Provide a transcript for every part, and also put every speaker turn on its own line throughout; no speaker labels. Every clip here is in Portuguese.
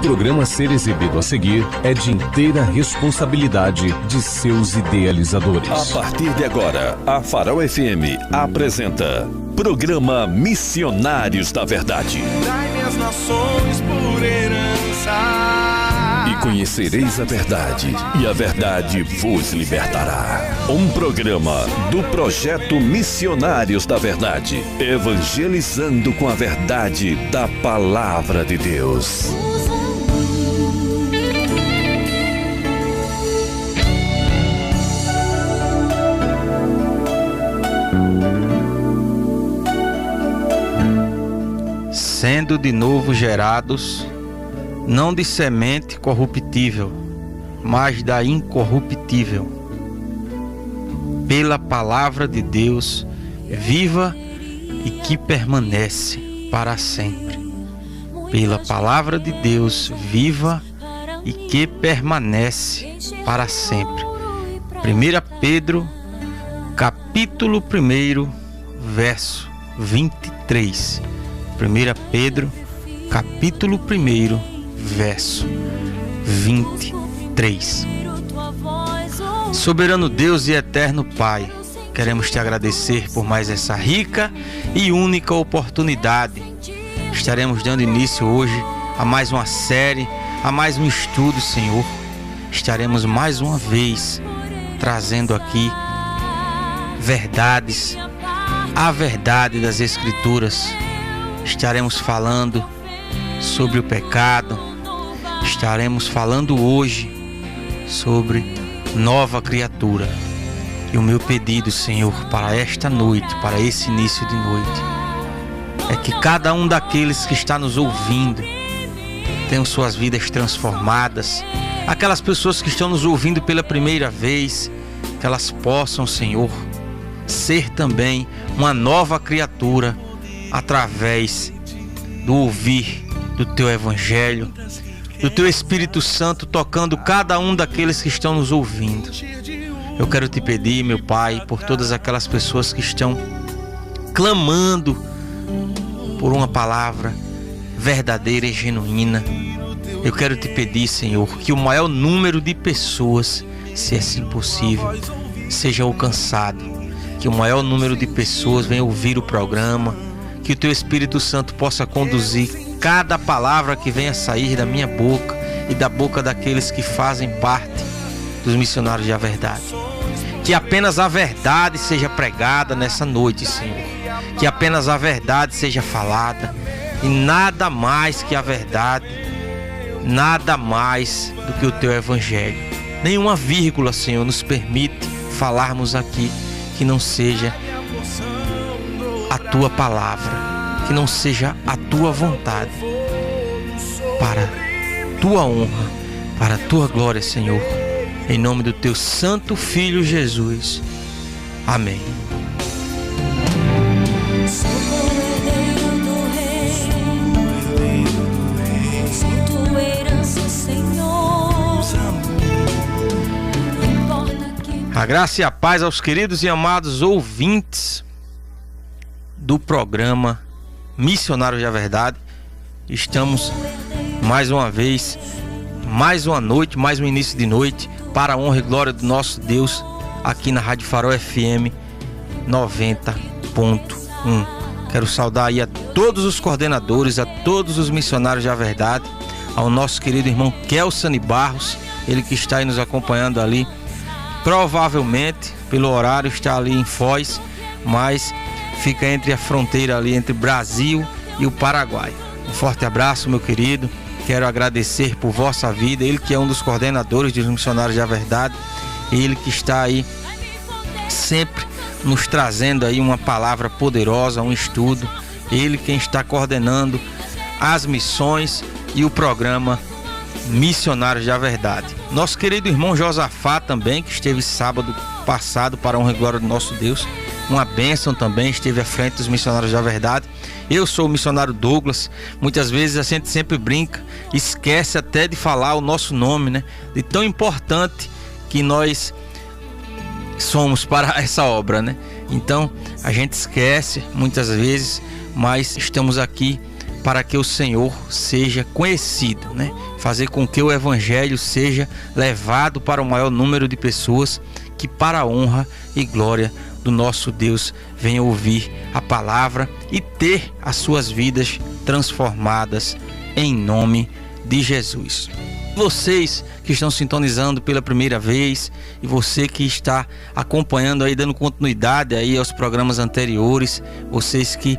programa a ser exibido a seguir é de inteira responsabilidade de seus idealizadores.
A partir de agora, a Farol FM apresenta Programa Missionários da Verdade.
Dai-me as nações por herança.
E conhecereis a verdade, e a verdade vos libertará. Um programa do projeto Missionários da Verdade, evangelizando com a verdade da Palavra de Deus.
Sendo de novo gerados, não de semente corruptível, mas da incorruptível, pela palavra de Deus, viva e que permanece para sempre. Pela palavra de Deus, viva e que permanece para sempre. 1 Pedro, capítulo 1, verso 23. 1 Pedro, capítulo 1, verso 23. Soberano Deus e eterno Pai, queremos te agradecer por mais essa rica e única oportunidade. Estaremos dando início hoje a mais uma série, a mais um estudo, Senhor. Estaremos mais uma vez trazendo aqui verdades, a verdade das Escrituras. Estaremos falando sobre o pecado. Estaremos falando hoje sobre nova criatura. E o meu pedido, Senhor, para esta noite, para esse início de noite, é que cada um daqueles que está nos ouvindo tenham suas vidas transformadas. Aquelas pessoas que estão nos ouvindo pela primeira vez, que elas possam, Senhor, ser também uma nova criatura através do ouvir do Teu Evangelho, do Teu Espírito Santo tocando cada um daqueles que estão nos ouvindo. Eu quero te pedir, meu Pai, por todas aquelas pessoas que estão clamando por uma palavra verdadeira e genuína. Eu quero te pedir, Senhor, que o maior número de pessoas, se assim possível, seja alcançado. Que o maior número de pessoas venha ouvir o programa. Que o Teu Espírito Santo possa conduzir cada palavra que venha sair da minha boca e da boca daqueles que fazem parte dos missionários da verdade. Que apenas a verdade seja pregada nessa noite, Senhor. Que apenas a verdade seja falada e nada mais que a verdade, nada mais do que o Teu Evangelho. Nenhuma vírgula, Senhor, nos permite falarmos aqui que não seja a Tua palavra, que não seja a Tua vontade, para Tua honra, para Tua glória, Senhor, em nome do Teu Santo Filho Jesus. Amém. A graça e a paz aos queridos e amados ouvintes do programa Missionários da Verdade. Estamos mais uma vez, mais uma noite, mais um início de noite, para a honra e glória do nosso Deus, aqui na Rádio Farol FM 90.1. Quero saudar aí a todos os coordenadores, a todos os missionários da verdade, ao nosso querido irmão Kelsani Barros, ele que está aí nos acompanhando ali, provavelmente pelo horário está ali em Foz, mas fica entre a fronteira ali entre Brasil e o Paraguai. Um forte abraço, meu querido. Quero agradecer por vossa vida. Ele que é um dos coordenadores dos missionários da verdade, ele que está aí sempre nos trazendo aí uma palavra poderosa, um estudo. Ele quem está coordenando as missões e o programa Missionários da Verdade. Nosso querido irmão Josafá também, que esteve sábado passado para a honra e glória do nosso Deus. Uma bênção também, esteve à frente dos Missionários da Verdade. Eu sou o missionário Douglas. Muitas vezes a gente sempre brinca, esquece até de falar o nosso nome, né? De tão importante que nós somos para essa obra, né? Então a gente esquece muitas vezes, mas estamos aqui para que o Senhor seja conhecido, né? Fazer com que o Evangelho seja levado para o maior número de pessoas, que para a honra e glória do nosso Deus venham ouvir a palavra e ter as suas vidas transformadas em nome de Jesus. Vocês que estão sintonizando pela primeira vez e você que está acompanhando aí, dando continuidade aí aos programas anteriores, vocês que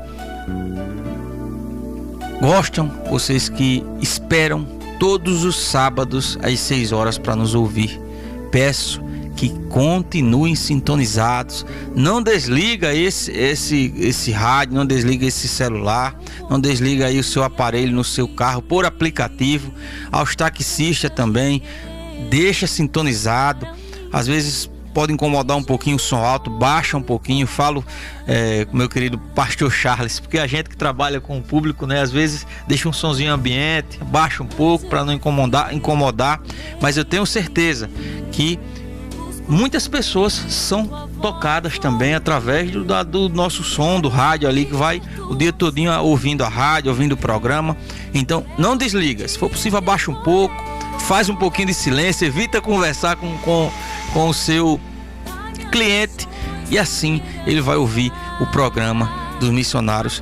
gostam, vocês que esperam todos os sábados às 6 horas para nos ouvir, peço que continuem sintonizados. Não desliga esse rádio, não desliga esse celular, não desliga aí o seu aparelho no seu carro por aplicativo. Aos taxistas também, deixa sintonizado. Às vezes pode incomodar um pouquinho o som alto, baixa um pouquinho. Falo com meu querido pastor Charles, porque a gente que trabalha com o público, né, às vezes deixa um sonzinho ambiente, baixa um pouco para não incomodar, mas eu tenho certeza que muitas pessoas são tocadas também através do nosso som, do rádio ali, que vai o dia todinho ouvindo a rádio, ouvindo o programa. Então não desliga, se for possível abaixa um pouco, faz um pouquinho de silêncio, evita conversar com o seu cliente, e assim ele vai ouvir o programa dos missionários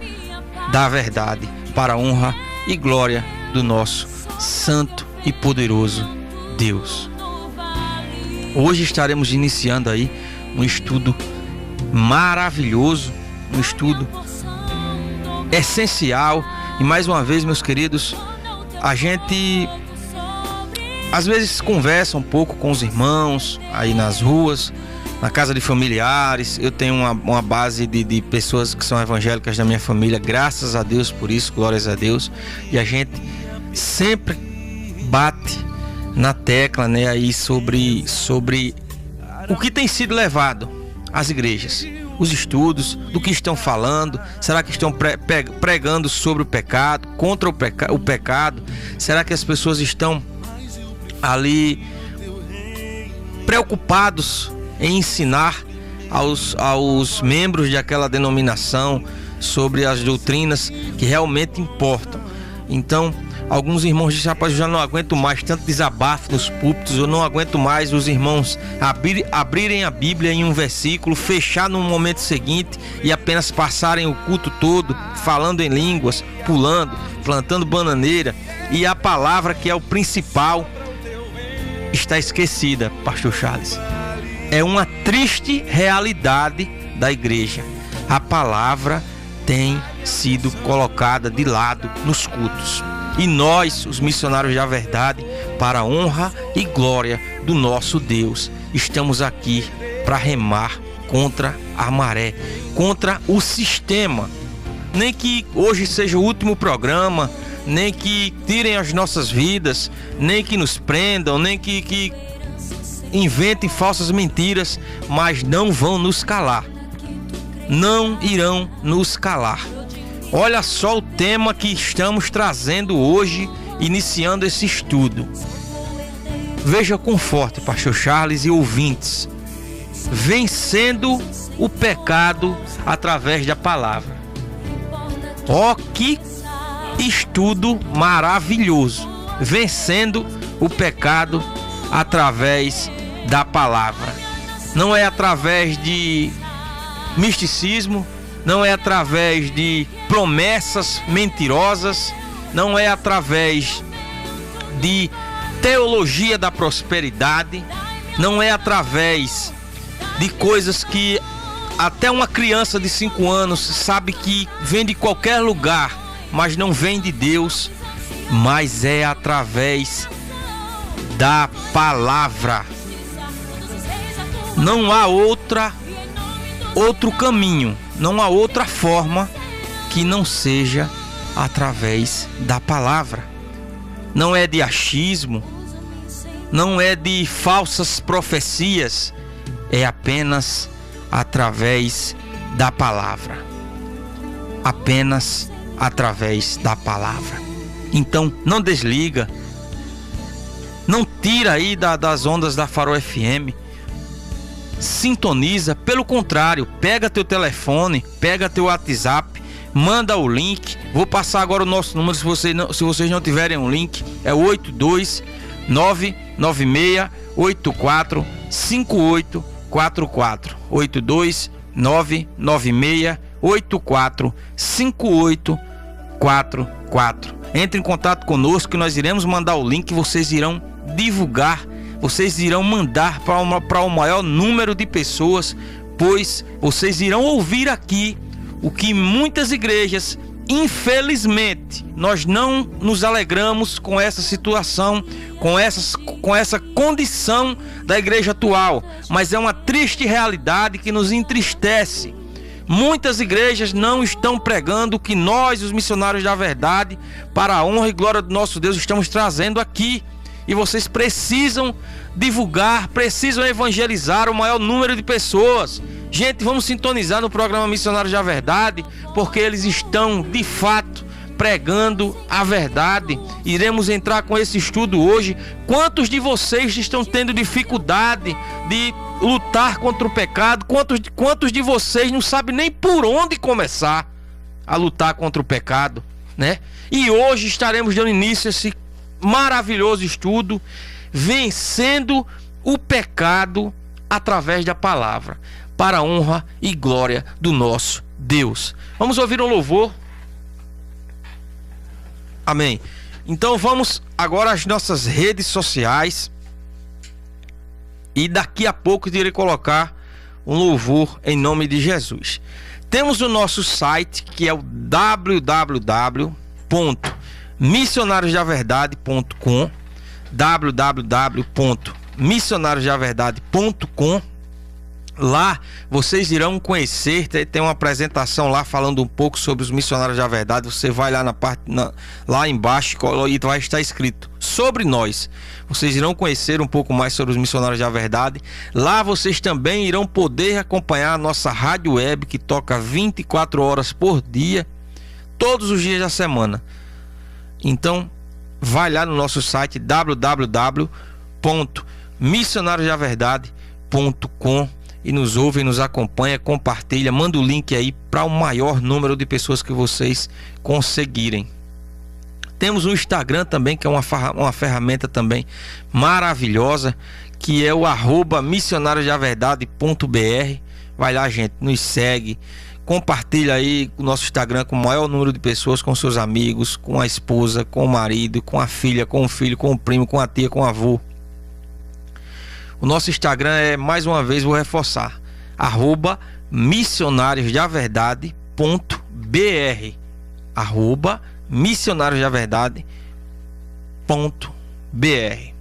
da verdade, para a honra e glória do nosso santo e poderoso Deus. Hoje estaremos iniciando aí um estudo maravilhoso, um estudo essencial. E mais uma vez, meus queridos, a gente às vezes conversa um pouco com os irmãos aí nas ruas, na casa de familiares. Eu tenho uma base de pessoas que são evangélicas da minha família, graças a Deus por isso, glórias a Deus. E a gente sempre bate na tecla, né, aí sobre o que tem sido levado às igrejas, os estudos, do que estão falando. Será que estão pregando sobre o pecado, contra o pecado? Será que as pessoas estão ali preocupados em ensinar aos membros de aquela denominação sobre as doutrinas que realmente importam? Então, alguns irmãos dizem: rapaz, eu já não aguento mais tanto desabafo nos púlpitos, eu não aguento mais os irmãos abrirem a Bíblia em um versículo, fechar no momento seguinte e apenas passarem o culto todo falando em línguas, pulando, plantando bananeira, e a palavra, que é o principal, está esquecida, pastor Charles. É uma triste realidade da igreja. A palavra tem sido colocada de lado nos cultos. E nós, os missionários da verdade, para a honra e glória do nosso Deus, estamos aqui para remar contra a maré, contra o sistema. Nem que hoje seja o último programa, nem que tirem as nossas vidas, nem que nos prendam, nem que inventem falsas mentiras, mas não vão nos calar. Não irão nos calar. Olha só o tema que estamos trazendo hoje, iniciando esse estudo. Veja com forte, pastor Charles e ouvintes: vencendo o pecado através da palavra. Ó, que estudo maravilhoso! Vencendo o pecado através da palavra. Não é através de misticismo, não é através de promessas mentirosas, não é através de teologia da prosperidade, não é através de coisas que até uma criança de 5 anos sabe que vem de qualquer lugar, mas não vem de Deus, mas é através da palavra. Não há outro caminho, não há outra forma que não seja através da palavra. Não é de achismo, não é de falsas profecias, é apenas através da palavra. Apenas através da palavra. Então, não desliga, não tira aí das ondas da Farol FM. Sintoniza, pelo contrário, pega teu telefone, pega teu WhatsApp, manda o link. Vou passar agora o nosso número, se vocês não tiverem um link, é 82996845844. 82996845844. Entre em contato conosco que nós iremos mandar o link, vocês irão divulgar, vocês irão mandar para o maior número de pessoas, pois vocês irão ouvir aqui o que muitas igrejas, infelizmente, nós não nos alegramos com essa situação, com essa condição da igreja atual, mas é uma triste realidade que nos entristece. Muitas igrejas não estão pregando o que nós, os missionários da verdade, para a honra e glória do nosso Deus, estamos trazendo aqui. E vocês precisam divulgar, precisam evangelizar o maior número de pessoas. Gente, vamos sintonizar no programa Missionários da Verdade, porque eles estão, de fato, pregando a verdade. Iremos entrar com esse estudo hoje. Quantos de vocês estão tendo dificuldade de lutar contra o pecado? Quantos de vocês não sabem nem por onde começar a lutar contra o pecado, né? E hoje estaremos dando início a esse maravilhoso estudo, vencendo o pecado através da palavra, para a honra e glória do nosso Deus. Vamos ouvir um louvor. Amém. Então vamos agora às nossas redes sociais, e daqui a pouco eu irei colocar um louvor em nome de Jesus. Temos o nosso site, que é o www.missionariosdaverdade.com, www.missionariosdaverdade.com. Lá vocês irão conhecer, tem uma apresentação lá falando um pouco sobre os missionários da verdade. Você vai lá lá embaixo e vai estar escrito sobre nós. Vocês irão conhecer um pouco mais sobre os missionários da verdade. Lá vocês também irão poder acompanhar a nossa rádio web, que toca 24 horas por dia, todos os dias da semana. Então vai lá no nosso site www.missionariosdaverdade.com e nos ouve, nos acompanha, compartilha, manda o link aí para o maior número de pessoas que vocês conseguirem. Temos um Instagram também, que é uma ferramenta também maravilhosa, que é o @missionariosdaverdade.br. Vai lá, gente, nos segue, compartilha aí o nosso Instagram com o maior número de pessoas, com seus amigos, com a esposa, com o marido, com a filha, com o filho, com o primo, com a tia, com o avô. O nosso Instagram é, mais uma vez, vou reforçar, @missionariosdaverdade.br, @missionariosdaverdade.br.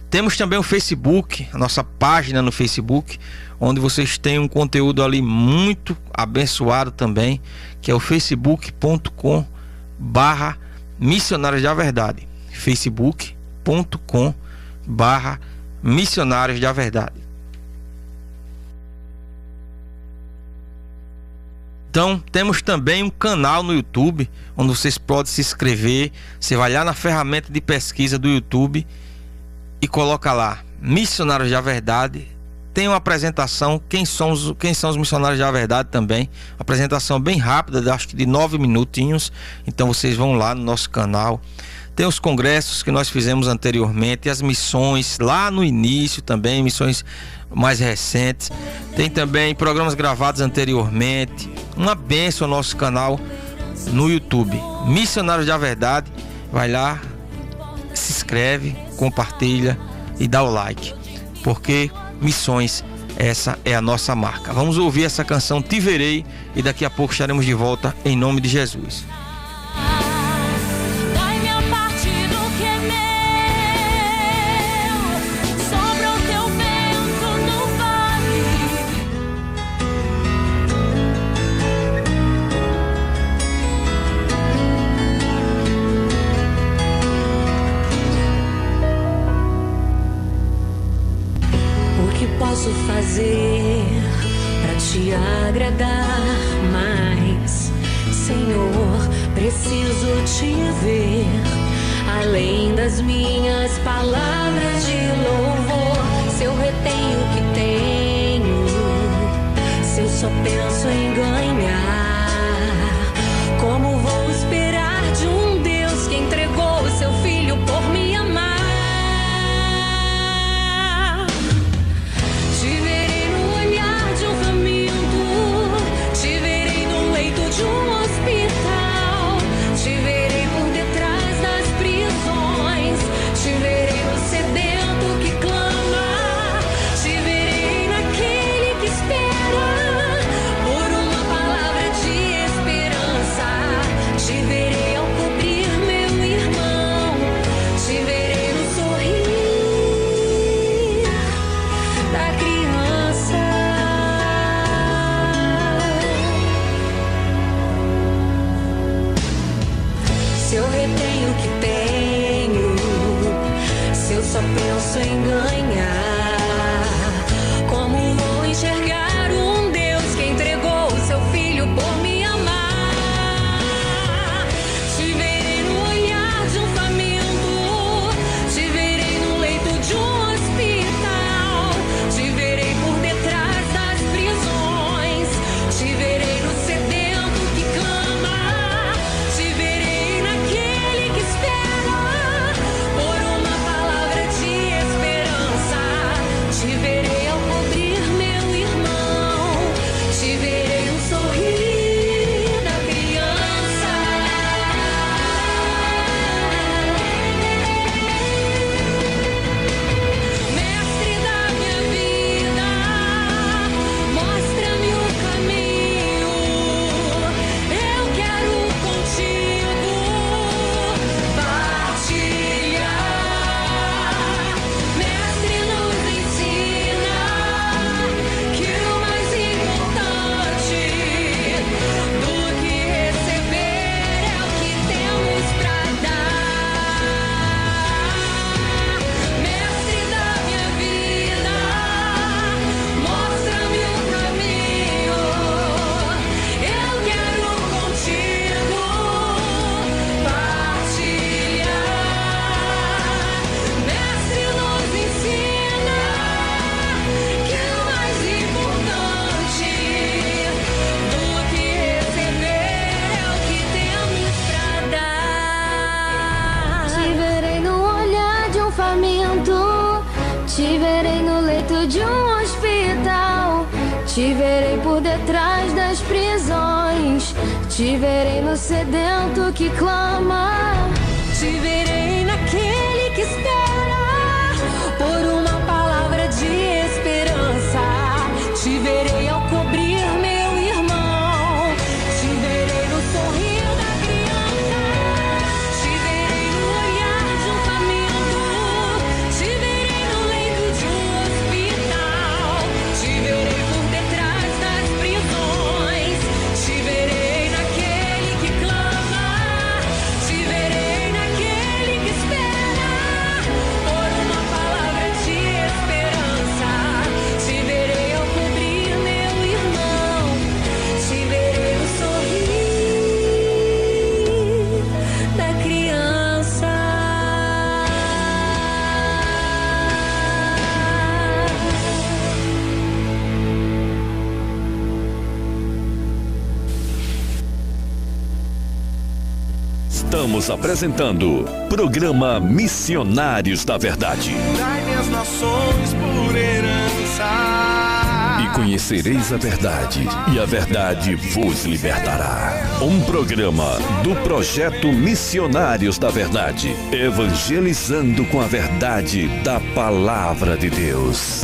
Temos também o Facebook, a nossa página no Facebook, onde vocês têm um conteúdo ali muito abençoado também, que é o facebook.com/missionários da verdade, facebook.com/missionários da verdade. Então temos também um canal no YouTube, onde vocês podem se inscrever. Você vai lá na ferramenta de pesquisa do YouTube e coloca lá Missionários da Verdade. Tem uma apresentação, quem são os missionários da verdade também. Uma apresentação bem rápida, acho que de 9 minutinhos. Então vocês vão lá no nosso canal. Tem os congressos que nós fizemos anteriormente, as missões lá no início também, missões mais recentes. Tem também programas gravados anteriormente. Uma bênção ao nosso canal no YouTube, Missionários da Verdade. Vai lá, se inscreve, compartilha e dá o like, porque missões, essa é a nossa marca. Vamos ouvir essa canção Te Verei e daqui a pouco estaremos de volta em nome de Jesus.
Fazer para te agradar mais, Senhor, preciso te ver além das minhas palavras de louvor. Se eu retenho o que tenho, se eu só penso em ganhar, Te verei por detrás das prisões, te verei no sedento que clama, te verei naquele que espera por uma palavra de esperança. Te verei ao cobrir meu irmão, te verei no sorrir da criança, te verei no olhar de um faminto, te verei no leito de um hospital, te verei por detrás das prisões, te verei naquele que clama, te verei naquele que espera por uma palavra de esperança. Te verei ao cobrir meu irmão, te verei no sorrir da criança.
Estamos apresentando Programa Missionários da Verdade.
Dai-me as nações por herança.
E conhecereis a verdade, e a verdade vos libertará. Um programa do Projeto Missionários da Verdade, evangelizando com a verdade da Palavra de Deus.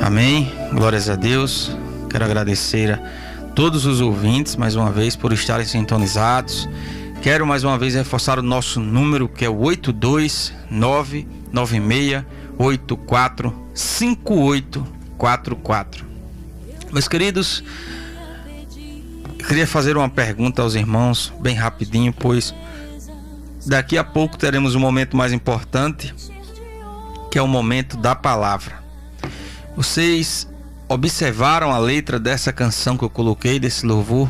Amém, glórias a Deus. Quero agradecer a todos os ouvintes mais uma vez por estarem sintonizados. Quero mais uma vez reforçar o nosso número, que é o 82996845844. Meus queridos, eu queria fazer uma pergunta aos irmãos bem rapidinho, pois daqui a pouco teremos um momento mais importante, que é o momento da palavra. Vocês observaram a letra dessa canção que eu coloquei, desse louvor?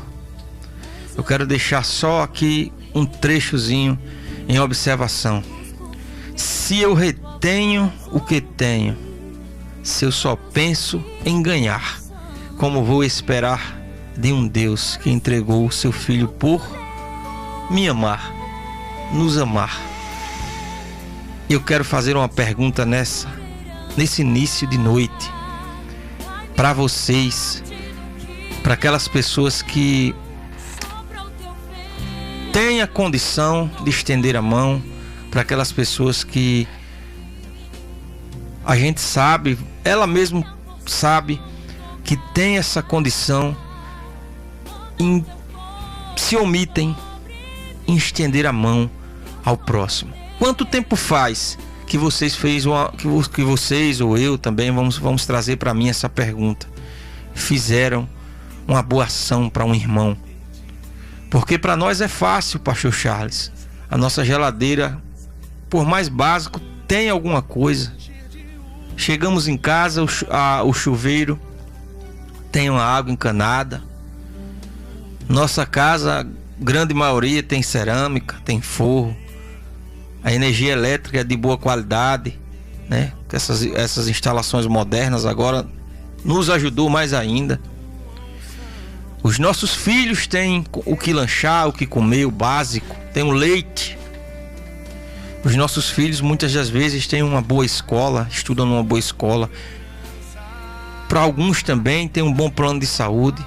Eu quero deixar só aqui um trechozinho em observação. Se eu retenho o que tenho, se eu só penso em ganhar, como vou esperar de um Deus que entregou o seu Filho por me amar, nos amar? Eu quero fazer uma pergunta nesse início de noite, para vocês, para aquelas pessoas que têm a condição de estender a mão, para aquelas pessoas que a gente sabe, ela mesma sabe que tem essa condição e se omitem em estender a mão ao próximo. Quanto tempo faz que vocês que vocês ou eu também vamos trazer para mim essa pergunta, fizeram uma boa ação para um irmão? Porque para nós é fácil, pastor Charles. A nossa geladeira, por mais básico, tem alguma coisa. Chegamos em casa, o chuveiro tem uma água encanada. Nossa casa, a grande maioria, tem cerâmica, tem forro. A energia elétrica é de boa qualidade, né? Essas instalações modernas agora nos ajudou mais ainda. Os nossos filhos têm o que lanchar, o que comer, o básico, tem o leite. Os nossos filhos muitas das vezes têm uma boa escola, estudam numa boa escola. Para alguns também tem um bom plano de saúde.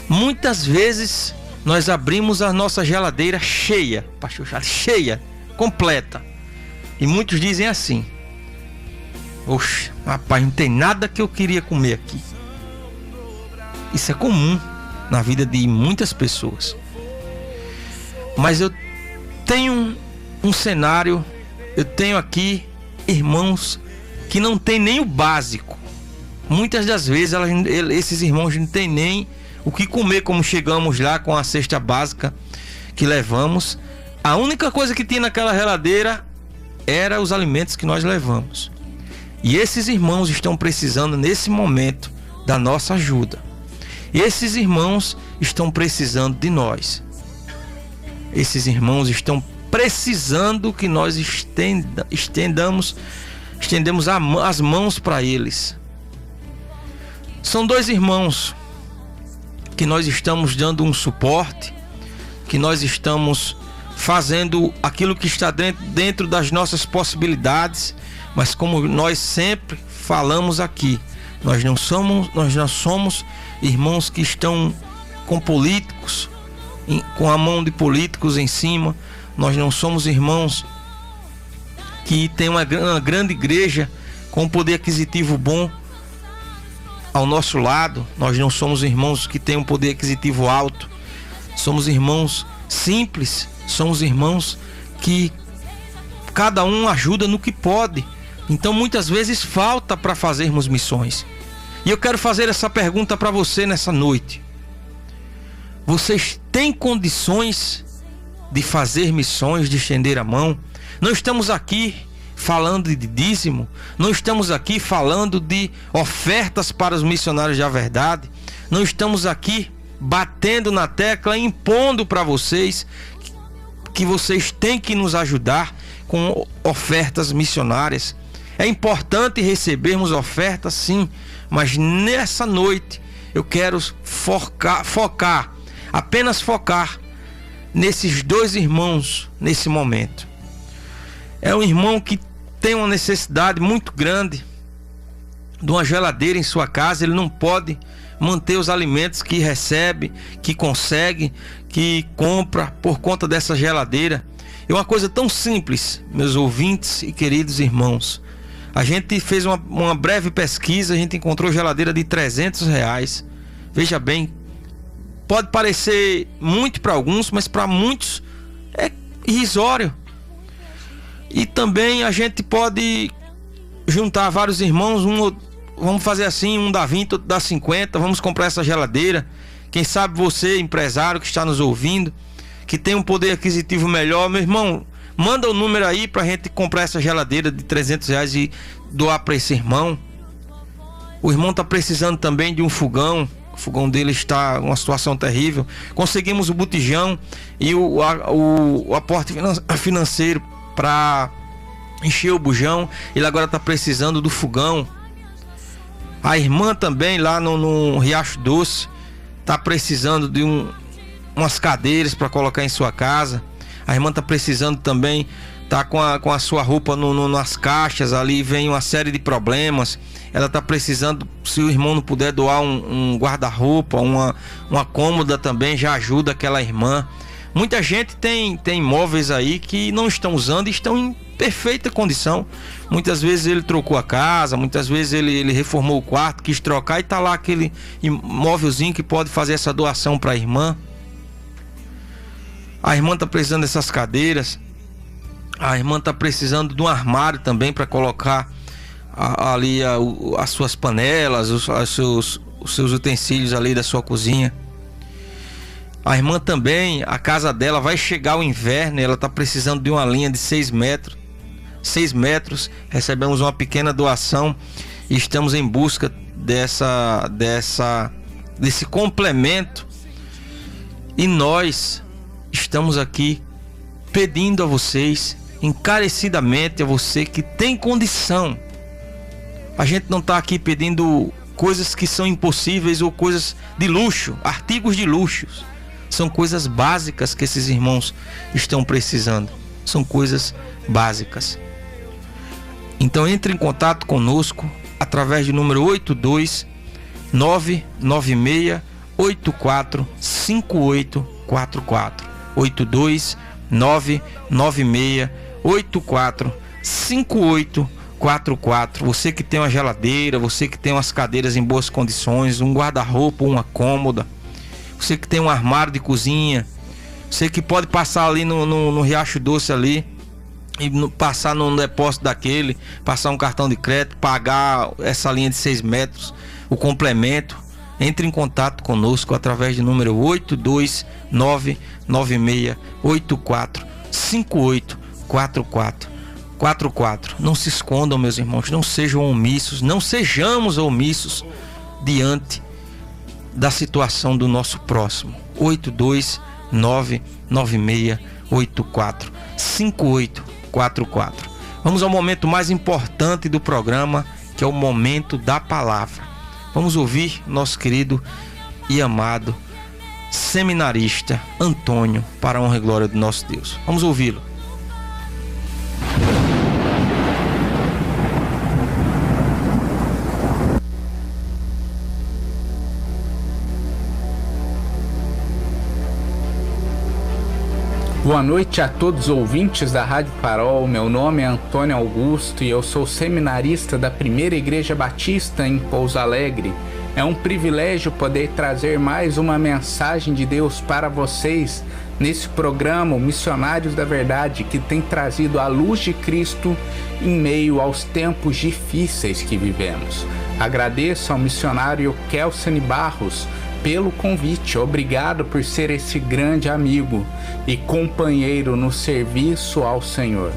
Muitas vezes nós abrimos a nossa geladeira cheia, pastor Charles, cheia, completa. E muitos dizem assim: oxe, rapaz, não tem nada que eu queria comer aqui. Isso é comum na vida de muitas pessoas. Mas eu tenho um cenário, eu tenho aqui irmãos que não tem nem o básico. Muitas das vezes esses irmãos não tem nem o que comer, como chegamos lá com a cesta básica que levamos. A única coisa que tinha naquela geladeira era os alimentos que nós levamos. E esses irmãos estão precisando nesse momento da nossa ajuda. Esses irmãos estão precisando de nós. Esses irmãos estão precisando que nós estendamos as mãos para eles. São dois irmãos que nós estamos dando um suporte, que nós estamos fazendo aquilo que está dentro das nossas possibilidades, mas como nós sempre falamos aqui, nós não somos irmãos que estão com políticos, com a mão de políticos em cima. Nós não somos irmãos que tem uma grande igreja com poder aquisitivo bom ao nosso lado. Nós não somos irmãos que têm um poder aquisitivo alto. Somos irmãos simples, somos irmãos que cada um ajuda no que pode. Então muitas vezes falta para fazermos missões. E eu quero fazer essa pergunta para você nessa noite. Vocês têm condições de fazer missões, de estender a mão? Não estamos aqui falando de dízimo, não estamos aqui falando de ofertas para os missionários da verdade, não estamos aqui batendo na tecla, impondo para vocês que vocês têm que nos ajudar com ofertas missionárias. É importante recebermos ofertas, sim, mas nessa noite eu quero apenas focar nesses dois irmãos nesse momento. É um irmão que tem uma necessidade muito grande de uma geladeira em sua casa. Ele não pode manter os alimentos que recebe, que consegue, que compra por conta dessa geladeira. É uma coisa tão simples, meus ouvintes e queridos irmãos. A gente fez uma breve pesquisa, a gente encontrou geladeira de R$300. Veja bem, pode parecer muito para alguns, mas para muitos é irrisório. E também a gente pode juntar vários irmãos, vamos fazer assim, um dá 20, outro dá 50, vamos comprar essa geladeira. Quem sabe você, empresário que está nos ouvindo, que tem um poder aquisitivo melhor, meu irmão, manda o número aí pra gente comprar essa geladeira de R$300 e doar para esse irmão. O irmão tá precisando também de um fogão. O fogão dele está em uma situação terrível. Conseguimos o botijão e o aporte financeiro para encher o bujão. Ele agora está precisando do fogão. A irmã também lá no Riacho Doce está precisando de umas cadeiras para colocar em sua casa. A irmã está precisando também, tá com a sua roupa nas caixas ali, vem uma série de problemas. Ela está precisando, se o irmão não puder doar um guarda-roupa, uma cômoda também, já ajuda aquela irmã. Muita gente tem imóveis aí que não estão usando e estão em perfeita condição. Muitas vezes ele trocou a casa, muitas vezes ele reformou o quarto, quis trocar e está lá aquele imóvelzinho que pode fazer essa doação para a irmã. A irmã está precisando dessas cadeiras. A irmã está precisando de um armário também para colocar ali as suas panelas, os seus utensílios ali da sua cozinha. A irmã também, a casa dela vai chegar o inverno e ela está precisando de uma linha de 6 metros. 6 metros, recebemos uma pequena doação e estamos em busca desse complemento. E nós estamos aqui pedindo a vocês, encarecidamente a você que tem condição. A gente não está aqui pedindo coisas que são impossíveis ou coisas de luxo, artigos de luxo. São coisas básicas que esses irmãos estão precisando. São coisas básicas. Então entre em contato conosco através do número 82996845844. 82996845844. Você que tem uma geladeira, você que tem umas cadeiras em boas condições, um guarda-roupa, uma cômoda, você que tem um armário de cozinha, você que pode passar ali no Riacho Doce ali e passar num depósito daquele, passar um cartão de crédito, pagar essa linha de 6 metros, o complemento. Entre em contato conosco através do número 82996845844. Não se escondam, meus irmãos, não sejam omissos, não sejamos omissos diante da situação do nosso próximo. 82996845844. Vamos ao momento mais importante do programa, que é o momento da palavra. Vamos ouvir nosso querido e amado seminarista Antônio, para a honra e glória do nosso Deus. Vamos ouvi-lo.
Boa noite a todos os ouvintes da Rádio Farol. Meu nome é Antônio Augusto e eu sou seminarista da Primeira Igreja Batista em Pouso Alegre. É um privilégio poder trazer mais uma mensagem de Deus para vocês nesse programa Missionários da Verdade, que tem trazido a luz de Cristo em meio aos tempos difíceis que vivemos. Agradeço ao missionário Kelsen Barros pelo convite. Obrigado por ser esse grande amigo e companheiro no serviço ao Senhor.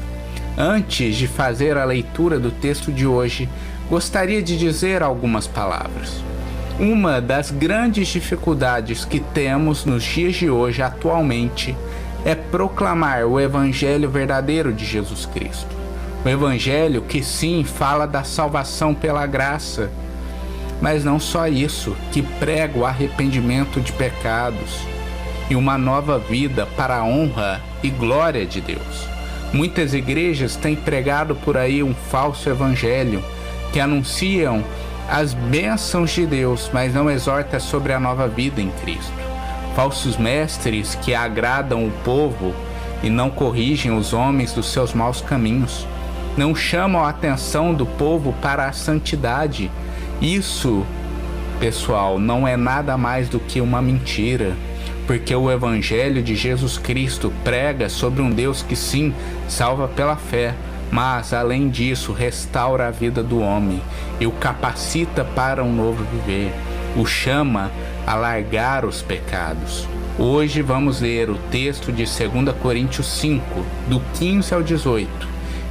Antes de fazer a leitura do texto de hoje, gostaria de dizer algumas palavras. Uma das grandes dificuldades que temos nos dias de hoje atualmente é proclamar o Evangelho verdadeiro de Jesus Cristo. O Evangelho que sim fala da salvação pela graça, mas não só isso, que prega o arrependimento de pecados e uma nova vida para a honra e glória de Deus. Muitas igrejas têm pregado por aí um falso evangelho que anunciam as bênçãos de Deus, mas não exorta sobre a nova vida em Cristo. Falsos mestres que agradam o povo e não corrigem os homens dos seus maus caminhos, não chamam a atenção do povo para a santidade. Isso, pessoal, não é nada mais do que uma mentira, porque o Evangelho de Jesus Cristo prega sobre um Deus que sim, salva pela fé, mas além disso restaura a vida do homem e o capacita para um novo viver, o chama a largar os pecados. Hoje vamos ler o texto de 2 Coríntios 5, do 15 ao 18.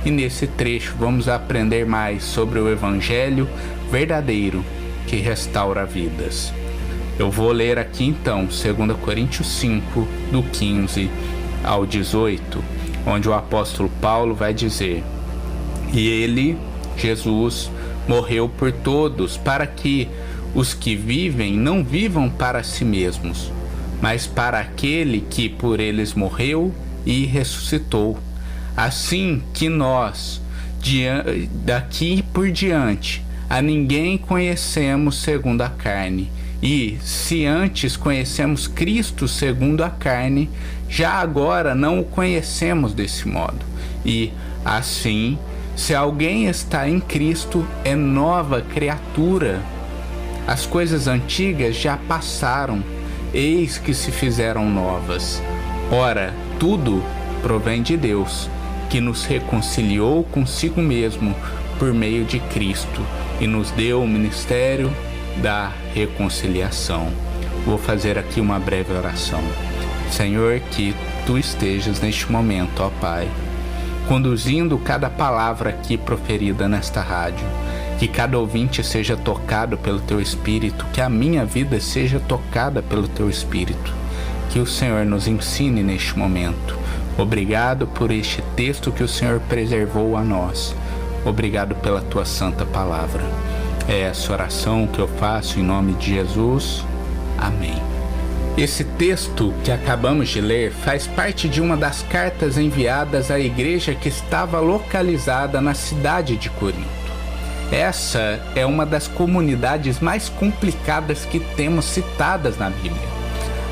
E nesse trecho vamos aprender mais sobre o Evangelho verdadeiro que restaura vidas. Eu vou ler aqui então 2 Coríntios 5, do 15 ao 18, onde o apóstolo Paulo vai dizer: E ele, Jesus, morreu por todos, para que os que vivem não vivam para si mesmos, mas para aquele que por eles morreu e ressuscitou. Assim que nós, daqui por diante, a ninguém conhecemos segundo a carne. E, se antes conhecemos Cristo segundo a carne, já agora não o conhecemos desse modo. E, assim, se alguém está em Cristo, é nova criatura. As coisas antigas já passaram, eis que se fizeram novas. Ora, tudo provém de Deus, que nos reconciliou consigo mesmo por meio de Cristo e nos deu o ministério da reconciliação. Vou fazer aqui uma breve oração. Senhor, que Tu estejas neste momento, ó Pai, conduzindo cada palavra aqui proferida nesta rádio, que cada ouvinte seja tocado pelo Teu Espírito, que a minha vida seja tocada pelo Teu Espírito, que o Senhor nos ensine neste momento. Obrigado por este texto que o Senhor preservou a nós. Obrigado pela Tua santa palavra. É essa oração que eu faço em nome de Jesus. Amém. Esse texto que acabamos de ler faz parte de uma das cartas enviadas à igreja que estava localizada na cidade de Corinto. Essa é uma das comunidades mais complicadas que temos citadas na Bíblia.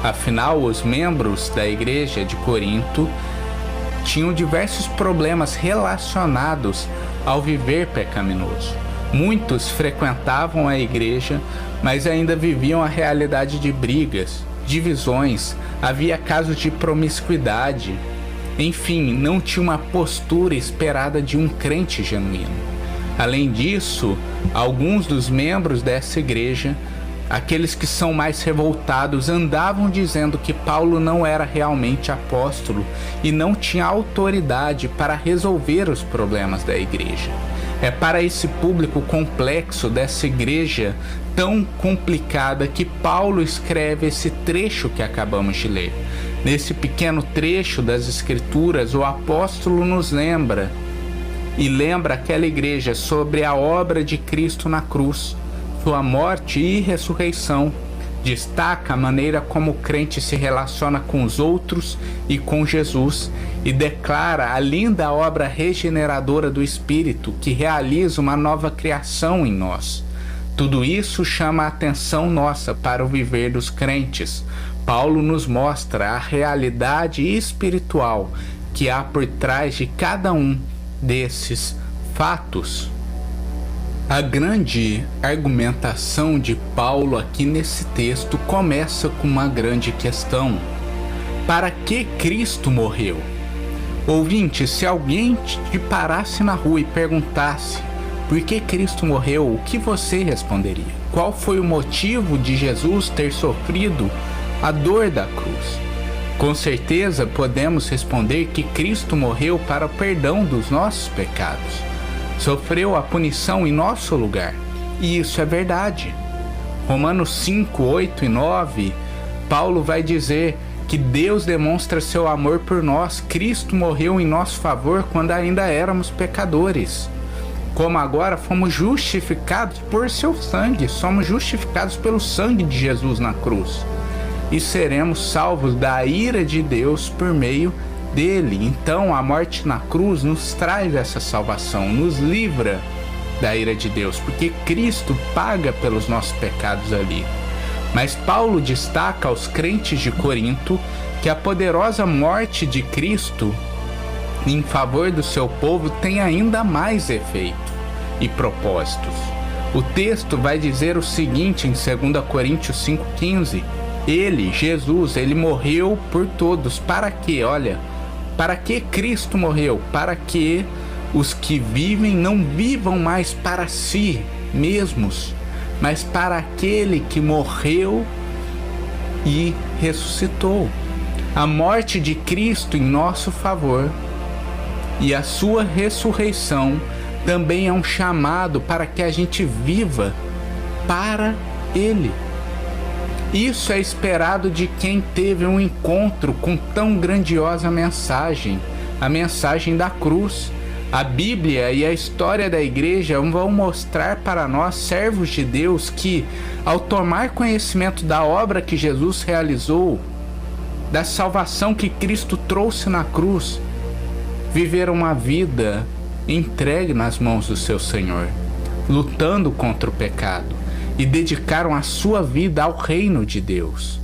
Afinal, os membros da igreja de Corinto tinham diversos problemas relacionados ao viver pecaminoso. Muitos frequentavam a igreja, mas ainda viviam a realidade de brigas, divisões, havia casos de promiscuidade. Enfim, não tinha uma postura esperada de um crente genuíno. Além disso, alguns dos membros dessa igreja, aqueles que são mais revoltados, andavam dizendo que Paulo não era realmente apóstolo e não tinha autoridade para resolver os problemas da igreja. É para esse público complexo dessa igreja tão complicada que Paulo escreve esse trecho que acabamos de ler. Nesse pequeno trecho das Escrituras, o apóstolo nos lembra aquela igreja sobre a obra de Cristo na cruz, sua morte e ressurreição, destaca a maneira como o crente se relaciona com os outros e com Jesus e declara a linda obra regeneradora do Espírito que realiza uma nova criação em nós. Tudo isso chama a atenção nossa para o viver dos crentes. Paulo nos mostra a realidade espiritual que há por trás de cada um desses fatos. A grande argumentação de Paulo aqui nesse texto começa com uma grande questão: para que Cristo morreu? Ouvinte, se alguém te parasse na rua e perguntasse por que Cristo morreu, o que você responderia? Qual foi o motivo de Jesus ter sofrido a dor da cruz? Com certeza podemos responder que Cristo morreu para o perdão dos nossos pecados. Sofreu a punição em nosso lugar. E isso é verdade. Romanos 5, 8 e 9, Paulo vai dizer que Deus demonstra seu amor por nós. Cristo morreu em nosso favor quando ainda éramos pecadores. Como agora fomos justificados por seu sangue, somos justificados pelo sangue de Jesus na cruz. E seremos salvos da ira de Deus por meio dele. Então a morte na cruz nos traz essa salvação, nos livra da ira de Deus, porque Cristo paga pelos nossos pecados ali. Mas Paulo destaca aos crentes de Corinto que a poderosa morte de Cristo em favor do seu povo tem ainda mais efeito e propósitos. O texto vai dizer o seguinte em 2 Coríntios 5,15: Ele, Jesus, ele morreu por todos. Para quê? Olha, para que Cristo morreu? Para que os que vivem não vivam mais para si mesmos, mas para aquele que morreu e ressuscitou. A morte de Cristo em nosso favor e a sua ressurreição também é um chamado para que a gente viva para Ele. Isso é esperado de quem teve um encontro com tão grandiosa mensagem, a mensagem da cruz. A Bíblia e a história da igreja vão mostrar para nós, servos de Deus, que ao tomar conhecimento da obra que Jesus realizou, da salvação que Cristo trouxe na cruz, viveram uma vida entregue nas mãos do seu Senhor, lutando contra o pecado, e dedicaram a sua vida ao reino de Deus.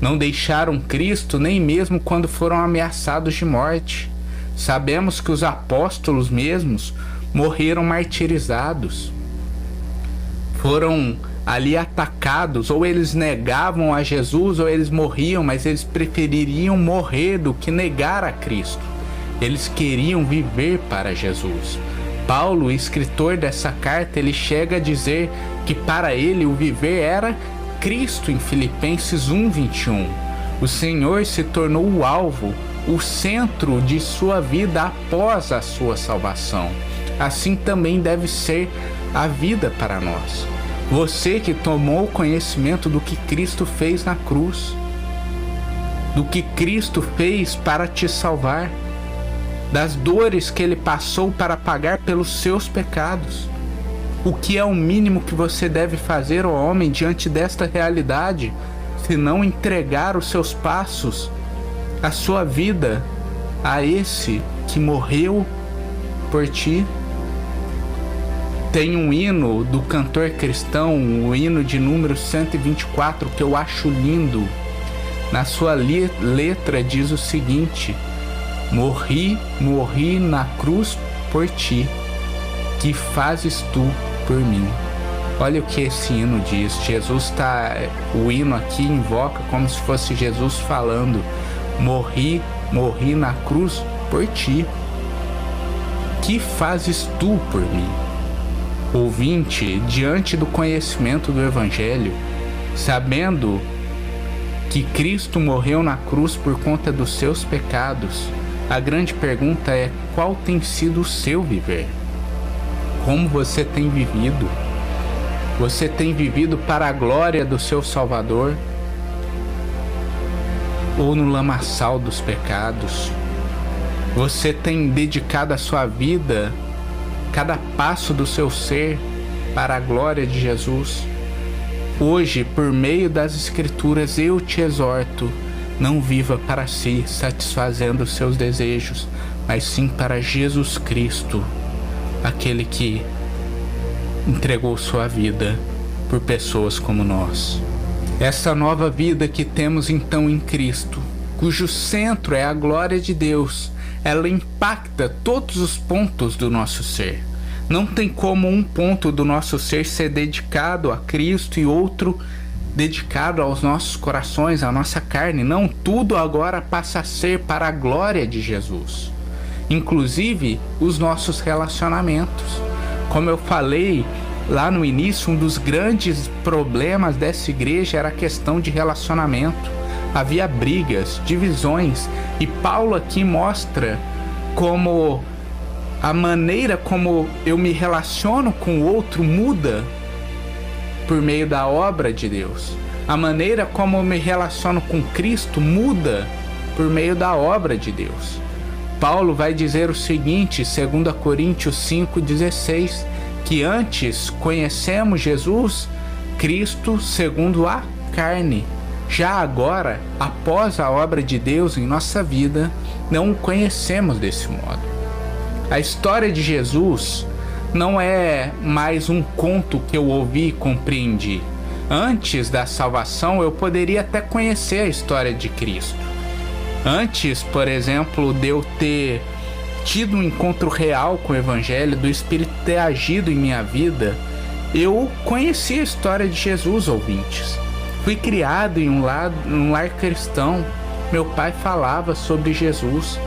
Não deixaram Cristo nem mesmo quando foram ameaçados de morte. Sabemos que os apóstolos mesmos morreram martirizados. Foram ali atacados, ou eles negavam a Jesus, ou eles morriam, mas eles prefeririam morrer do que negar a Cristo. Eles queriam viver para Jesus. Paulo, escritor dessa carta, ele chega a dizer que para ele o viver era Cristo em Filipenses 1:21. O Senhor se tornou o alvo, o centro de sua vida após a sua salvação. Assim também deve ser a vida para nós. Você que tomou conhecimento do que Cristo fez na cruz, do que Cristo fez para te salvar, das dores que Ele passou para pagar pelos seus pecados. O que é o mínimo que você deve fazer, ó homem, diante desta realidade, se não entregar os seus passos, a sua vida, a esse que morreu por ti? Tem um hino do cantor cristão, o hino de número 124, que eu acho lindo. Na sua letra diz o seguinte: morri na cruz por ti, que fazes tu por mim. Olha o que esse hino diz. O hino aqui invoca como se fosse Jesus falando: morri na cruz por ti, que fazes tu por mim. Ouvinte, diante do conhecimento do Evangelho, sabendo que Cristo morreu na cruz por conta dos seus pecados, a grande pergunta é: qual tem sido o seu viver? Como você tem vivido? Você tem vivido para a glória do seu Salvador? Ou no lamaçal dos pecados? Você tem dedicado a sua vida, cada passo do seu ser, para a glória de Jesus? Hoje, por meio das Escrituras, eu te exorto, não viva para si, satisfazendo os seus desejos, mas sim para Jesus Cristo, aquele que entregou sua vida por pessoas como nós. Essa nova vida que temos então em Cristo, cujo centro é a glória de Deus, ela impacta todos os pontos do nosso ser. Não tem como um ponto do nosso ser ser dedicado a Cristo e outro dedicado aos nossos corações, à nossa carne. Não, tudo agora passa a ser para a glória de Jesus. Inclusive os nossos relacionamentos. Como eu falei lá no início, um dos grandes problemas dessa igreja era a questão de relacionamento. Havia brigas, divisões, e Paulo aqui mostra como a maneira como eu me relaciono com o outro muda por meio da obra de Deus. A maneira como eu me relaciono com Cristo muda por meio da obra de Deus. Paulo vai dizer o seguinte, 2 Coríntios 5,16, que antes conhecemos Jesus, Cristo, segundo a carne. Já agora, após a obra de Deus em nossa vida, não o conhecemos desse modo. A história de Jesus não é mais um conto que eu ouvi e compreendi. Antes da salvação, eu poderia até conhecer a história de Cristo. Antes, por exemplo, de eu ter tido um encontro real com o Evangelho, do Espírito ter agido em minha vida, eu conheci a história de Jesus, ouvintes. Fui criado em um lar cristão. Meu pai falava sobre Jesus,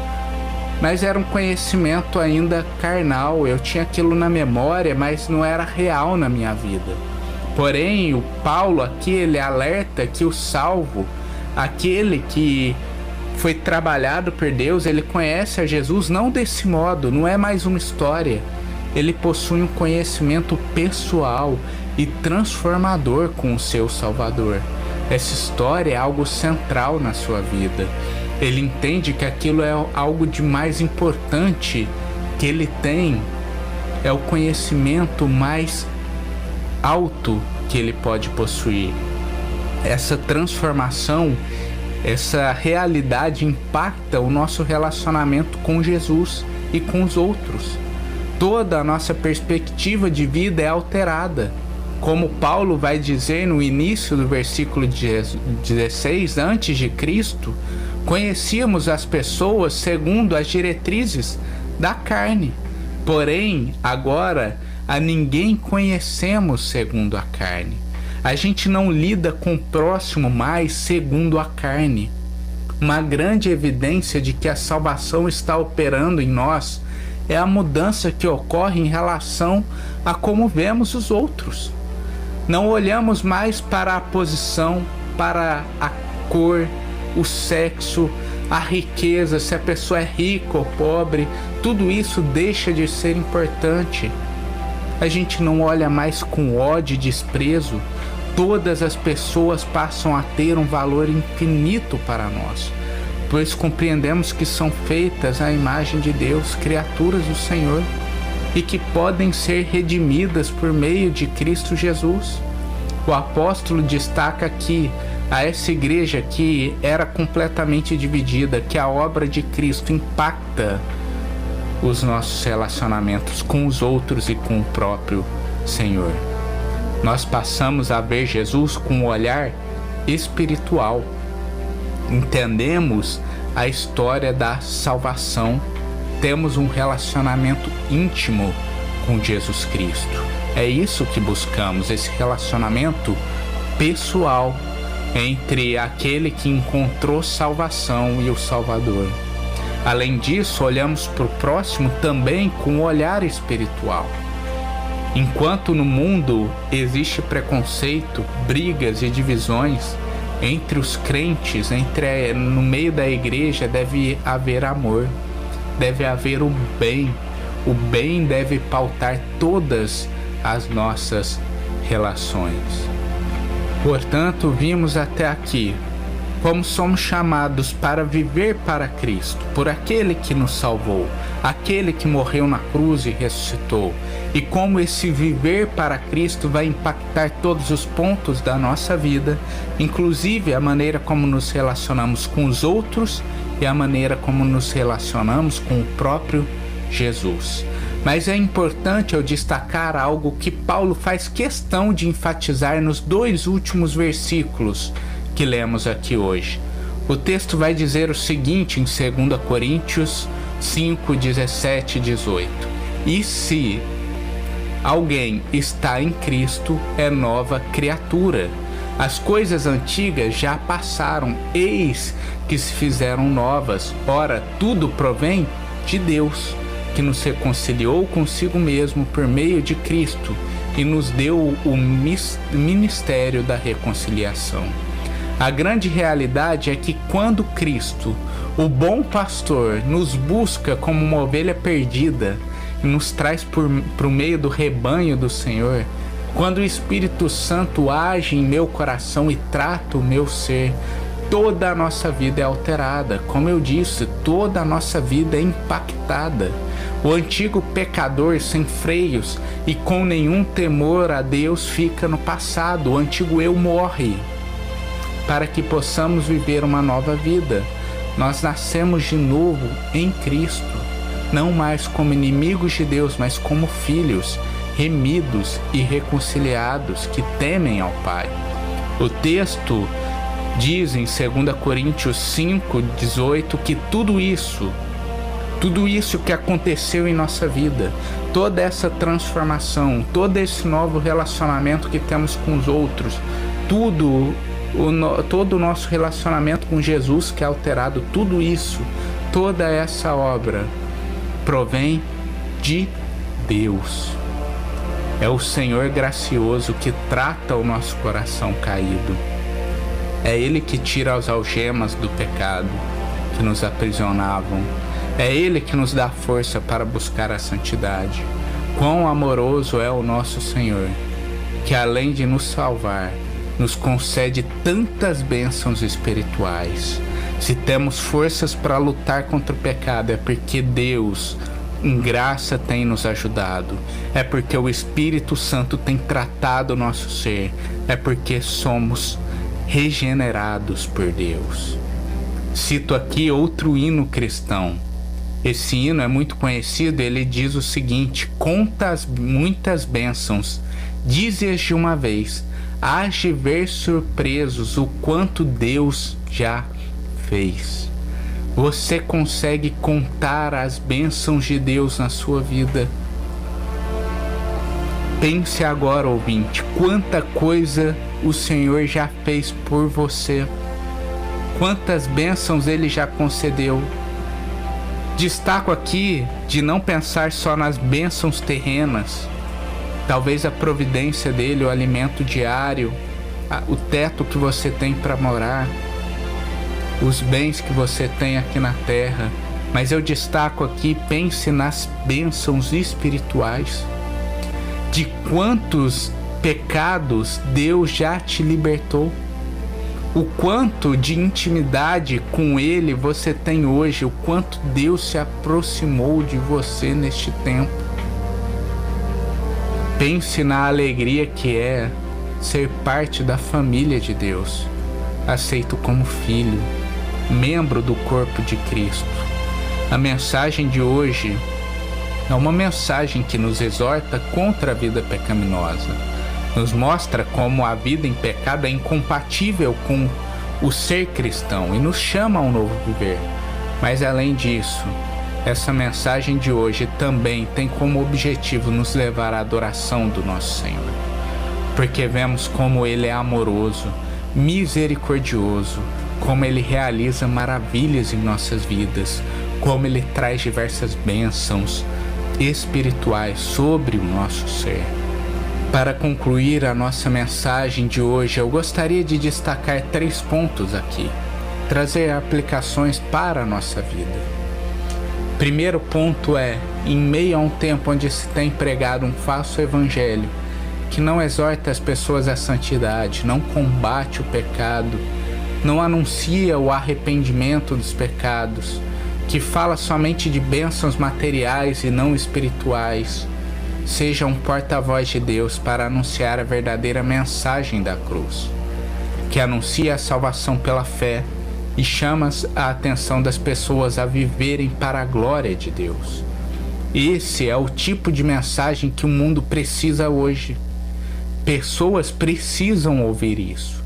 mas era um conhecimento ainda carnal. Eu tinha aquilo na memória, mas não era real na minha vida. Porém, o Paulo aqui, ele alerta que o salvo, aquele que foi trabalhado por Deus, ele conhece a Jesus não desse modo, não é mais uma história. Ele possui um conhecimento pessoal e transformador com o seu Salvador. Essa história é algo central na sua vida. Ele entende que aquilo é algo de mais importante que ele tem, é o conhecimento mais alto que ele pode possuir. Essa transformação, essa realidade impacta o nosso relacionamento com Jesus e com os outros. Toda a nossa perspectiva de vida é alterada. Como Paulo vai dizer no início do versículo 16, antes de Cristo, conhecíamos as pessoas segundo as diretrizes da carne. Porém, agora, a ninguém conhecemos segundo a carne. A gente não lida com o próximo mais segundo a carne. Uma grande evidência de que a salvação está operando em nós é a mudança que ocorre em relação a como vemos os outros. Não olhamos mais para a posição, para a cor, o sexo, a riqueza, se a pessoa é rica ou pobre, tudo isso deixa de ser importante. A gente não olha mais com ódio e desprezo. Todas as pessoas passam a ter um valor infinito para nós, pois compreendemos que são feitas à imagem de Deus, criaturas do Senhor, e que podem ser redimidas por meio de Cristo Jesus. O apóstolo destaca aqui a essa igreja que era completamente dividida, que a obra de Cristo impacta os nossos relacionamentos com os outros e com o próprio Senhor. Nós passamos a ver Jesus com um olhar espiritual. Entendemos a história da salvação. Temos um relacionamento íntimo com Jesus Cristo. É isso que buscamos, esse relacionamento pessoal entre aquele que encontrou salvação e o Salvador. Além disso, olhamos para o próximo também com um olhar espiritual. Enquanto no mundo existe preconceito, brigas e divisões, entre os crentes, no meio da igreja deve haver amor, deve haver o bem. O bem deve pautar todas as nossas relações. Portanto, vimos até aqui como somos chamados para viver para Cristo, por aquele que nos salvou, aquele que morreu na cruz e ressuscitou, e como esse viver para Cristo vai impactar todos os pontos da nossa vida, inclusive a maneira como nos relacionamos com os outros e a maneira como nos relacionamos com o próprio Jesus. Mas é importante eu destacar algo que Paulo faz questão de enfatizar nos 2 últimos versículos que lemos aqui hoje. O texto vai dizer o seguinte em 2 Coríntios 5, 17 e 18: E se alguém está em Cristo, é nova criatura. As coisas antigas já passaram, eis que se fizeram novas. Ora, tudo provém de Deus, que nos reconciliou consigo mesmo por meio de Cristo e nos deu o ministério da reconciliação. A grande realidade é que quando Cristo, o bom pastor, nos busca como uma ovelha perdida e nos traz para o meio do rebanho do Senhor, quando o Espírito Santo age em meu coração e trata o meu ser, toda a nossa vida é alterada. Como eu disse, toda a nossa vida é impactada. O antigo pecador sem freios e com nenhum temor a Deus fica no passado. O antigo eu morre, para que possamos viver uma nova vida. Nós nascemos de novo em Cristo, não mais como inimigos de Deus, mas como filhos, remidos e reconciliados, que temem ao Pai. O texto diz em 2 Coríntios 5, 18, que tudo isso que aconteceu em nossa vida, toda essa transformação, todo esse novo relacionamento que temos com os outros, todo o nosso relacionamento com Jesus que é alterado, tudo isso, toda essa obra provém de Deus. É o Senhor gracioso que trata o nosso coração caído. É Ele que tira as algemas do pecado que nos aprisionavam. É Ele que nos dá força para buscar a santidade. Quão amoroso é o nosso Senhor, que além de nos salvar, nos concede tantas bênçãos espirituais. Se temos forças para lutar contra o pecado, é porque Deus, em graça, tem nos ajudado. É porque o Espírito Santo tem tratado o nosso ser. É porque somos regenerados por Deus. Cito aqui outro hino cristão. Esse hino é muito conhecido. Ele diz o seguinte: conta as muitas bênçãos, dize-as de uma vez, hás de ver surpresos o quanto Deus já fez. Você consegue contar as bênçãos de Deus na sua vida? Pense agora, ouvinte, quanta coisa o Senhor já fez por você. Quantas bênçãos Ele já concedeu. Destaco aqui de não pensar só nas bênçãos terrenas. Talvez a providência dele, o alimento diário, o teto que você tem para morar, os bens que você tem aqui na terra. Mas eu destaco aqui, pense nas bênçãos espirituais. De quantos pecados Deus já te libertou. O quanto de intimidade com Ele você tem hoje, o quanto Deus se aproximou de você neste tempo. Pense na alegria que é ser parte da família de Deus, aceito como filho, membro do corpo de Cristo. A mensagem de hoje é uma mensagem que nos exorta contra a vida pecaminosa. Nos mostra como a vida em pecado é incompatível com o ser cristão e nos chama a um novo viver. Mas além disso, essa mensagem de hoje também tem como objetivo nos levar à adoração do nosso Senhor. Porque vemos como Ele é amoroso, misericordioso, como Ele realiza maravilhas em nossas vidas, como Ele traz diversas bênçãos espirituais sobre o nosso ser. Para concluir a nossa mensagem de hoje, eu gostaria de destacar 3 pontos aqui, trazer aplicações para a nossa vida. Primeiro ponto é, em meio a um tempo onde se tem pregado um falso evangelho, que não exorta as pessoas à santidade, não combate o pecado, não anuncia o arrependimento dos pecados, que fala somente de bênçãos materiais e não espirituais. Seja um porta-voz de Deus para anunciar a verdadeira mensagem da cruz, que anuncia a salvação pela fé e chama a atenção das pessoas a viverem para a glória de Deus. Esse é o tipo de mensagem que o mundo precisa hoje. Pessoas precisam ouvir isso.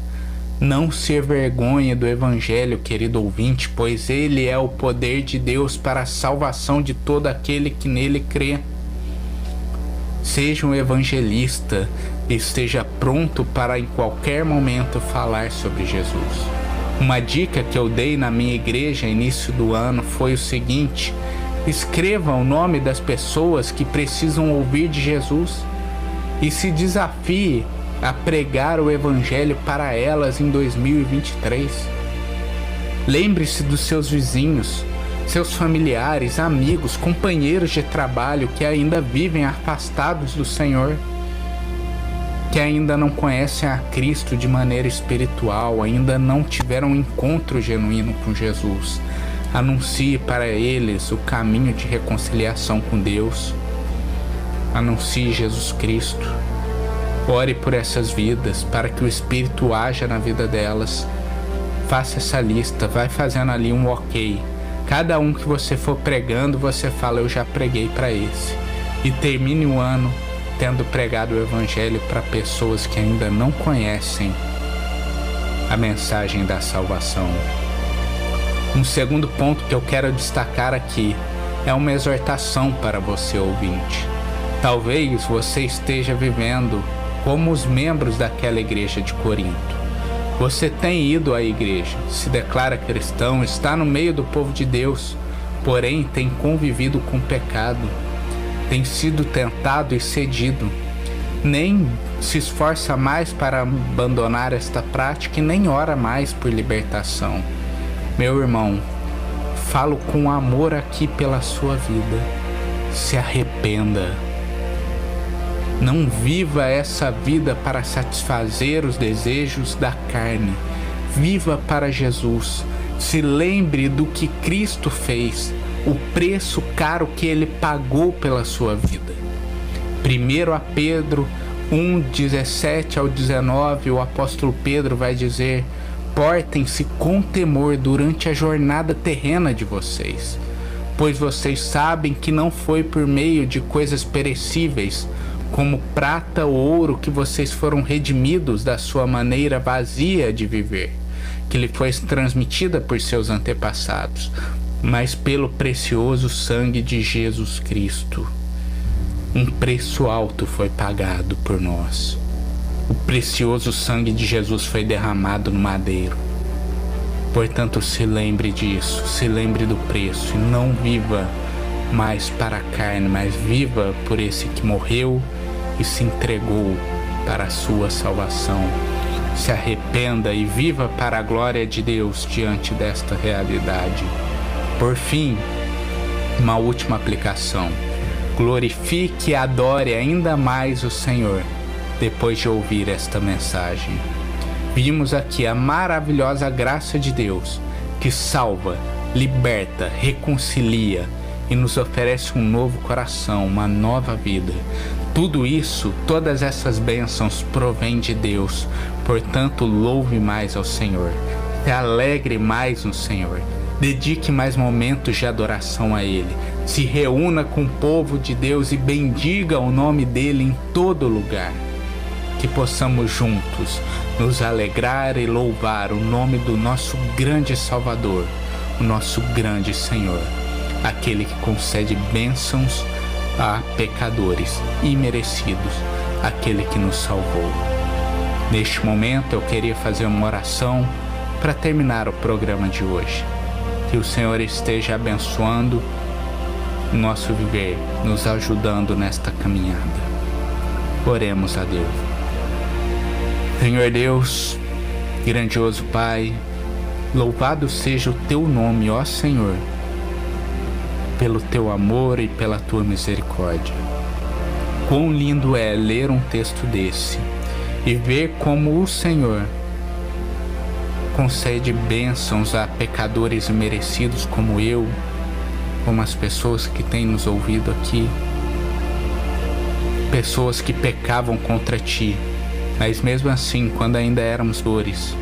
Não se envergonhe do Evangelho, querido ouvinte, pois ele é o poder de Deus para a salvação de todo aquele que nele crê. Seja um evangelista e esteja pronto para em qualquer momento falar sobre Jesus. Uma dica que eu dei na minha igreja início do ano foi o seguinte: escreva o nome das pessoas que precisam ouvir de Jesus e se desafie a pregar o Evangelho para elas em 2023. Lembre-se dos seus vizinhos, seus familiares, amigos, companheiros de trabalho que ainda vivem afastados do Senhor, que ainda não conhecem a Cristo de maneira espiritual, ainda não tiveram um encontro genuíno com Jesus. Anuncie para eles o caminho de reconciliação com Deus. Anuncie Jesus Cristo. Ore por essas vidas, para que o Espírito haja na vida delas. Faça essa lista, vai fazendo ali um ok. Cada um que você for pregando, você fala: eu já preguei para esse. E termine o ano tendo pregado o Evangelho para pessoas que ainda não conhecem a mensagem da salvação. Um segundo ponto que eu quero destacar aqui é uma exortação para você, ouvinte. Talvez você esteja vivendo como os membros daquela igreja de Corinto. Você tem ido à igreja, se declara cristão, está no meio do povo de Deus, porém tem convivido com o pecado, tem sido tentado e cedido, nem se esforça mais para abandonar esta prática e nem ora mais por libertação. Meu irmão, falo com amor aqui pela sua vida. Se arrependa. Não viva essa vida para satisfazer os desejos da carne. Viva para Jesus. Se lembre do que Cristo fez, o preço caro que ele pagou pela sua vida. 1 Pedro 1:17 ao 19, o apóstolo Pedro vai dizer: portem-se com temor durante a jornada terrena de vocês, pois vocês sabem que não foi por meio de coisas perecíveis, como prata ou ouro, que vocês foram redimidos da sua maneira vazia de viver, que lhe foi transmitida por seus antepassados, mas pelo precioso sangue de Jesus Cristo. Um preço alto foi pagado por nós. O precioso sangue de Jesus foi derramado no madeiro. Portanto, se lembre disso, se lembre do preço, e não viva mais para a carne, mas viva por esse que morreu e se entregou para a sua salvação. Se arrependa e viva para a glória de Deus diante desta realidade. Por fim, uma última aplicação. Glorifique e adore ainda mais o Senhor depois de ouvir esta mensagem. Vimos aqui a maravilhosa graça de Deus, que salva, liberta, reconcilia e nos oferece um novo coração, uma nova vida. Tudo isso, todas essas bênçãos provêm de Deus. Portanto, louve mais ao Senhor, se alegre mais no Senhor, dedique mais momentos de adoração a Ele, se reúna com o povo de Deus e bendiga o nome dEle em todo lugar. Que possamos juntos nos alegrar e louvar o nome do nosso grande Salvador, o nosso grande Senhor, aquele que concede bênçãos a pecadores imerecidos, aquele que nos salvou. Neste momento eu queria fazer uma oração para terminar o programa de hoje. Que o Senhor esteja abençoando o nosso viver, nos ajudando nesta caminhada. Oremos a Deus. Senhor Deus, grandioso Pai, louvado seja o Teu nome, ó Senhor, pelo Teu amor e pela Tua misericórdia. Quão lindo é ler um texto desse e ver como o Senhor concede bênçãos a pecadores imerecidos como eu, como as pessoas que têm nos ouvido aqui, pessoas que pecavam contra ti, mas mesmo assim, quando ainda éramos dores,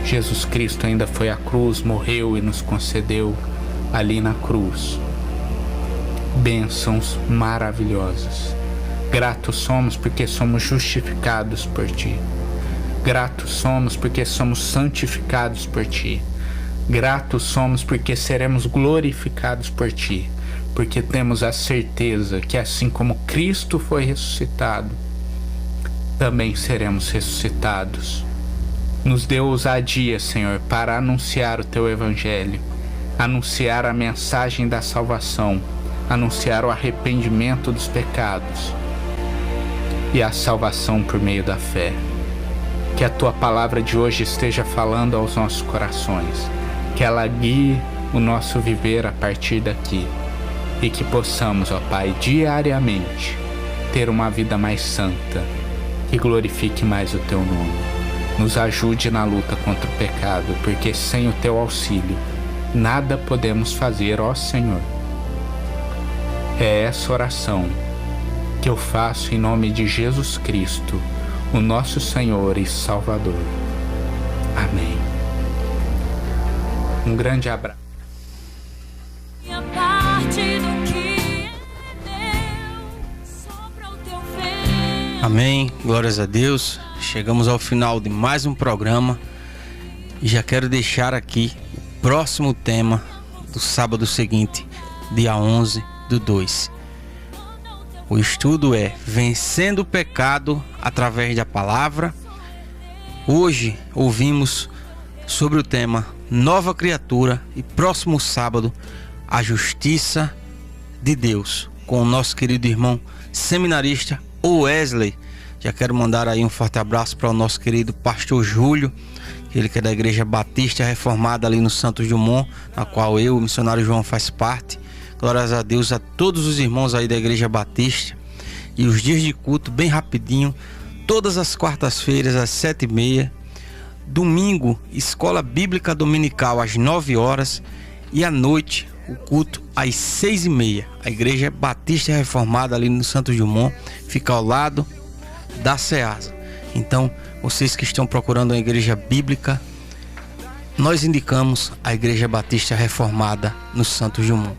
Jesus Cristo ainda foi à cruz, morreu e nos concedeu ali na cruz bênçãos maravilhosas. Gratos somos porque somos justificados por ti. Gratos somos porque somos santificados por ti. Gratos somos porque seremos glorificados por ti, porque temos a certeza que assim como Cristo foi ressuscitado, também seremos ressuscitados. Nos dê ousadia, Senhor, para anunciar o teu evangelho, anunciar a mensagem da salvação, anunciar o arrependimento dos pecados e a salvação por meio da fé. Que a tua palavra de hoje esteja falando aos nossos corações, que ela guie o nosso viver a partir daqui e que possamos, ó Pai, diariamente ter uma vida mais santa, que glorifique mais o teu nome. Nos ajude na luta contra o pecado, porque sem o teu auxílio nada podemos fazer, ó Senhor. É essa oração que eu faço em nome de Jesus Cristo, o nosso Senhor e Salvador. Amém. Um grande abraço.
Amém, glórias a Deus. Chegamos ao final de mais um programa e já quero deixar aqui o próximo tema do sábado seguinte, dia 11/2. O estudo é Vencendo o Pecado através da Palavra. Hoje ouvimos sobre o tema Nova Criatura e próximo sábado, a Justiça de Deus, com o nosso querido irmão seminarista Wesley. Já quero mandar aí um forte abraço para o nosso querido pastor Júlio, ele que é da Igreja Batista Reformada ali no Santos Dumont, na qual eu, o missionário João, faz parte. Glórias a Deus a todos os irmãos aí da Igreja Batista. E os dias de culto, bem rapidinho, todas as quartas-feiras às 7h30, domingo, Escola Bíblica Dominical às 9 horas e à noite, o culto às 6h30. A Igreja Batista Reformada ali no Santos Dumont fica ao lado da Ceasa. Então, vocês que estão procurando a Igreja Bíblica, nós indicamos a Igreja Batista Reformada no Santos Dumont.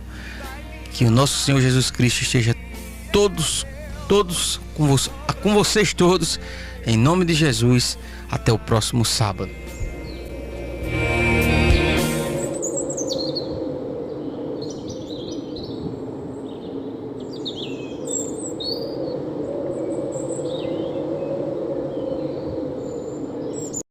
Que o nosso Senhor Jesus Cristo esteja todos com vocês todos, em nome de Jesus. Até o próximo sábado.